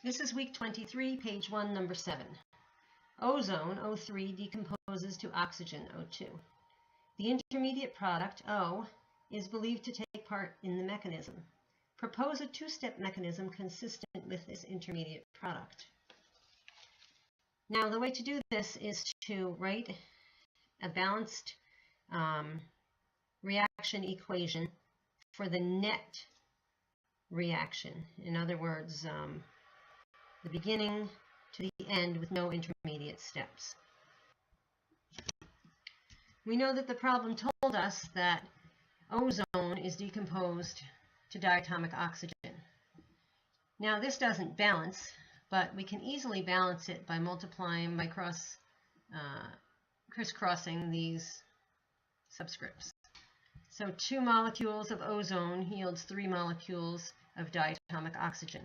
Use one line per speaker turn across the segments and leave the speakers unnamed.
This is week 23, page 1, number 7. Ozone, O3, decomposes to oxygen, O2. The intermediate product, O, is believed to take part in the mechanism. Propose a two-step mechanism consistent with this intermediate product. Now, the way to do this is to write a balanced reaction equation for the net reaction. In other words, the beginning to the end with no intermediate steps. We know that the problem told us that ozone is decomposed to diatomic oxygen. Now this doesn't balance, but we can easily balance it by multiplying, by crisscrossing these subscripts. So 2 molecules of ozone yields 3 molecules of diatomic oxygen.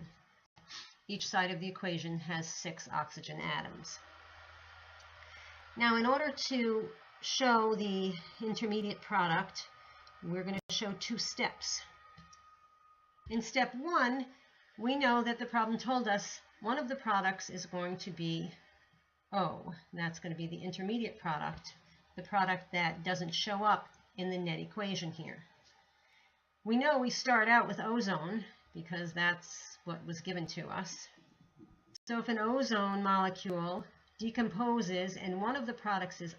Each side of the equation has 6 oxygen atoms. Now, in order to show the intermediate product, we're going to show 2 steps. In step 1, we know that the problem told us one of the products is going to be O. That's going to be the intermediate product, the product that doesn't show up in the net equation here. We know we start out with ozone because that's what was given to us. So if an ozone molecule decomposes and one of the products is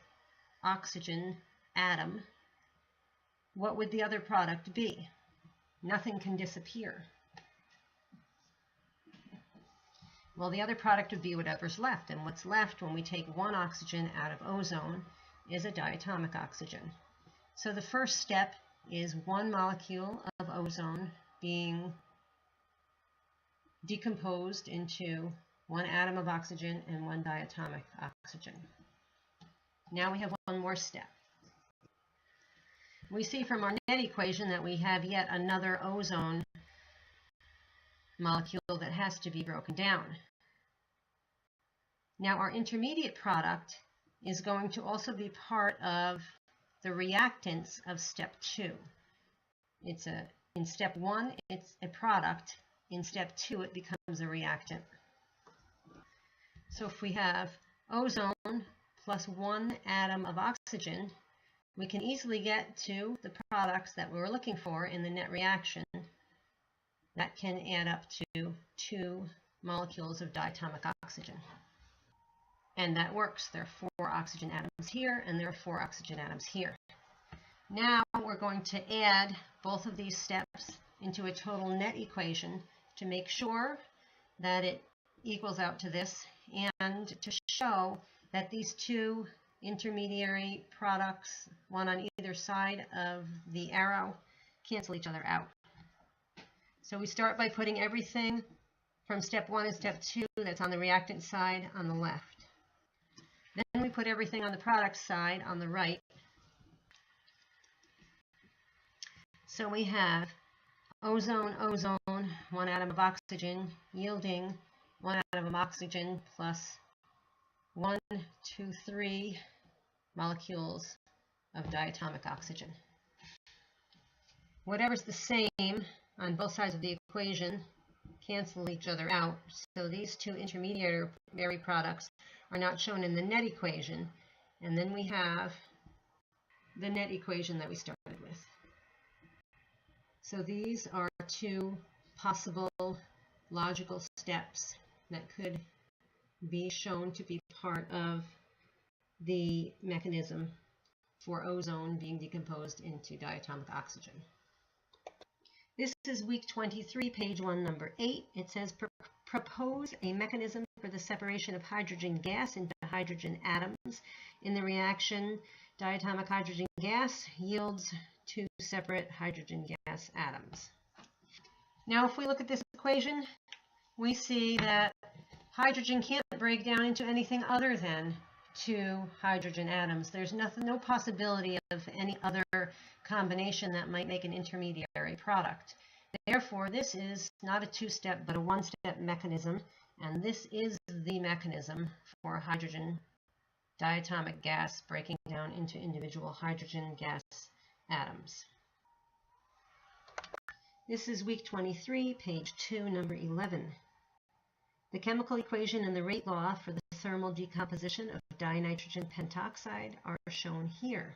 oxygen atom, what would the other product be? Nothing can disappear. Well, the other product would be whatever's left, and what's left when we take one oxygen out of ozone is a diatomic oxygen. So the first step is 1 molecule of ozone being decomposed into 1 atom of oxygen and 1 diatomic oxygen. Now we have one more step. We see from our net equation that we have yet another ozone molecule that has to be broken down. Now our intermediate product is going to also be part of the reactants of step 2. In step 1, it's a product. In step 2, it becomes a reactant. So if we have ozone plus 1 atom of oxygen, we can easily get to the products that we were looking for in the net reaction. That can add up to 2 molecules of diatomic oxygen. And that works. There are 4 oxygen atoms here, and there are 4 oxygen atoms here. Now we're going to add both of these steps into a total net equation to make sure that it equals out to this, and to show that these 2 intermediary products, one on either side of the arrow, cancel each other out. So we start by putting everything from step 1 and step 2 that's on the reactant side on the left. Then we put everything on the product side on the right. So we have ozone, 1 atom of oxygen, yielding 1 atom of oxygen plus 1, 2, 3 molecules of diatomic oxygen. Whatever's the same on both sides of the equation cancel each other out. So these 2 intermediary products are not shown in the net equation. And then we have the net equation that we started with. So these are 2 possible logical steps that could be shown to be part of the mechanism for ozone being decomposed into diatomic oxygen. This is week 23, page 1, number 8. It says, propose a mechanism for the separation of hydrogen gas into hydrogen atoms. In the reaction, diatomic hydrogen gas yields 2 separate hydrogen gas atoms. Now, if we look at this equation, we see that hydrogen can't break down into anything other than 2 hydrogen atoms. There's no possibility of any other combination that might make an intermediary product. Therefore, this is not a 2-step but a 1-step mechanism, and this is the mechanism for hydrogen diatomic gas breaking down into individual hydrogen gas atoms. This is week 23, page 2, number 11. The chemical equation and the rate law for the thermal decomposition of dinitrogen pentoxide are shown here.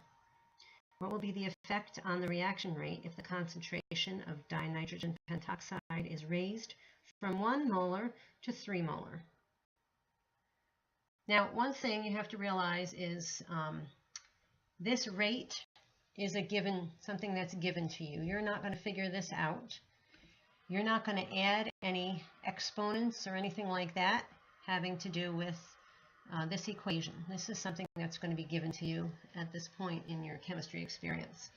What will be the effect on the reaction rate if the concentration of dinitrogen pentoxide is raised from 1 molar to 3 molar? Now, one thing you have to realize is this rate is a given, something that's given to you. You're not going to figure this out. You're not going to add any exponents or anything like that having to do with this equation. This is something that's going to be given to you at this point in your chemistry experience.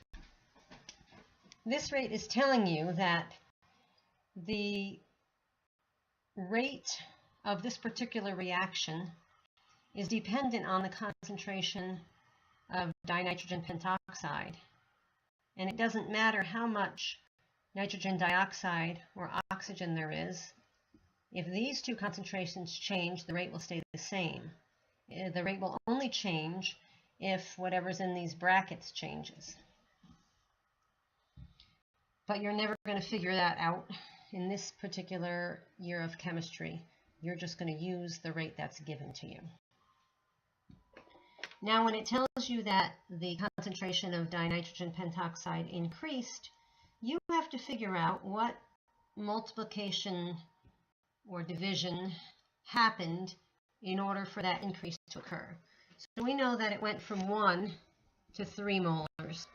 This rate is telling you that the rate of this particular reaction is dependent on the concentration of dinitrogen pentoxide. And it doesn't matter how much nitrogen dioxide or oxygen there is. If these two concentrations change, the rate will stay the same. The rate will only change if whatever's in these brackets changes. But you're never going to figure that out in this particular year of chemistry. You're just going to use the rate that's given to you. Now, when it tells you that the concentration of dinitrogen pentoxide increased, you have to figure out what multiplication or division happened in order for that increase to occur. So we know that it went from 1 to 3 molars.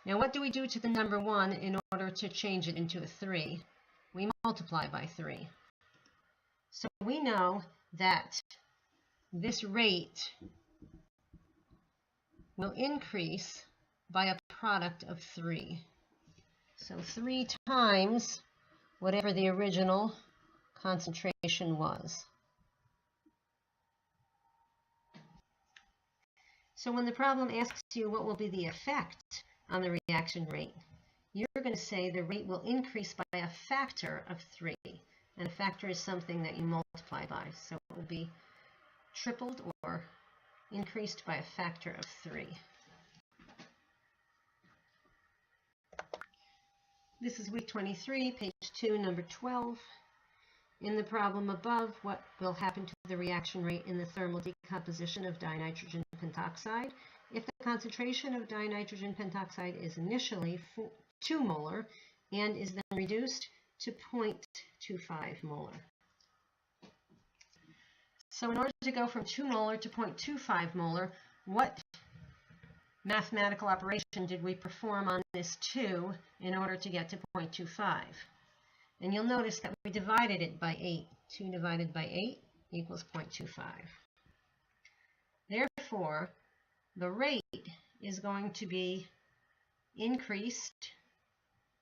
Now, what do we do to the number 1 in order to change it into a 3? We multiply by 3. So we know that this rate will increase by a product of 3. So 3 times whatever the original concentration was. So when the problem asks you what will be the effect on the reaction rate, you're going to say the rate will increase by a factor of 3. And a factor is something that you multiply by. So it will be tripled or increased by a factor of 3. This is week 23, page 2, number 12. In the problem above, what will happen to the reaction rate in the thermal decomposition of dinitrogen pentoxide if the concentration of dinitrogen pentoxide is initially 2 molar and is then reduced to 0.25 molar? So in order to go from 2 molar to 0.25 molar, what mathematical operation did we perform on this 2 in order to get to 0.25? And you'll notice that we divided it by 8. 2 divided by 8 equals 0.25. Therefore, the rate is going to be increased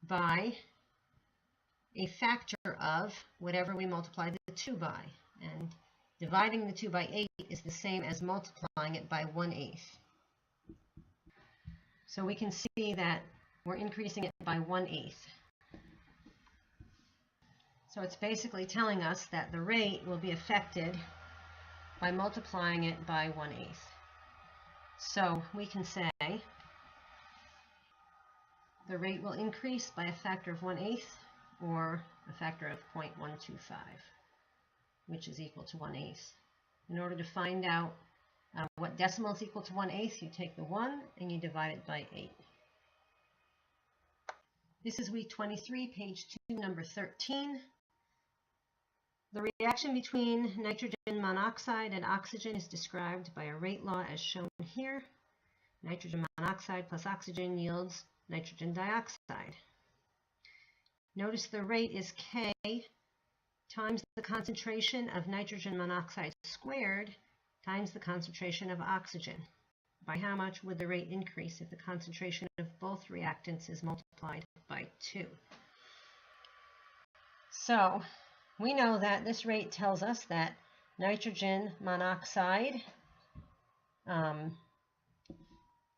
by a factor of whatever we multiply the 2 by. And dividing the 2 by 8 is the same as multiplying it by 1/8. So we can see that we're increasing it by 1/8. So it's basically telling us that the rate will be affected by multiplying it by 1/8. So we can say the rate will increase by a factor of 1/8 or a factor of 0.125, which is equal to 1/8. In order to find out what decimal is equal to 1/8, you take the 1 and you divide it by 8. This is week 23, page 2, number 13. The reaction between nitrogen monoxide and oxygen is described by a rate law as shown here. Nitrogen monoxide plus oxygen yields nitrogen dioxide. Notice the rate is K times the concentration of nitrogen monoxide squared times the concentration of oxygen. By how much would the rate increase if the concentration of both reactants is multiplied by 2? So we know that this rate tells us that nitrogen monoxide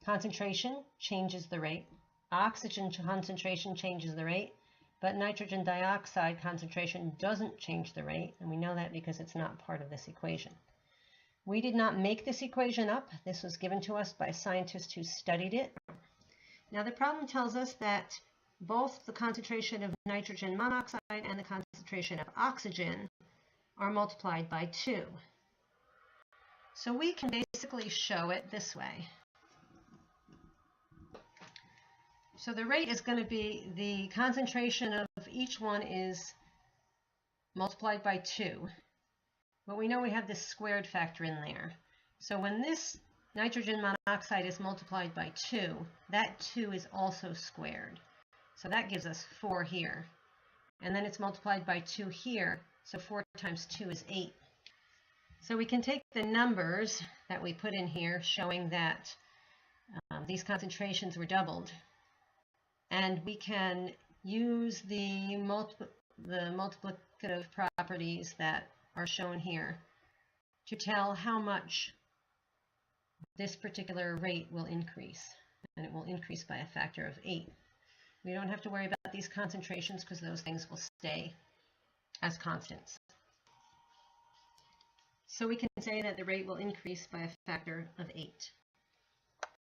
concentration changes the rate. Oxygen concentration changes the rate, but nitrogen dioxide concentration doesn't change the rate, and we know that because it's not part of this equation. We did not make this equation up. This was given to us by scientists who studied it. Now the problem tells us that both the concentration of nitrogen monoxide and the concentration of oxygen are multiplied by 2. So we can basically show it this way. So the rate is going to be the concentration of each one is multiplied by 2. But we know we have this squared factor in there. So when this nitrogen monoxide is multiplied by 2, that 2 is also squared. So that gives us 4 here. And then it's multiplied by 2 here. So 4 times 2 is 8. So we can take the numbers that we put in here showing that these concentrations were doubled. And we can use the multiplicative properties that are shown here to tell how much this particular rate will increase. And it will increase by a factor of 8. We don't have to worry about these concentrations because those things will stay as constants. So we can say that the rate will increase by a factor of 8.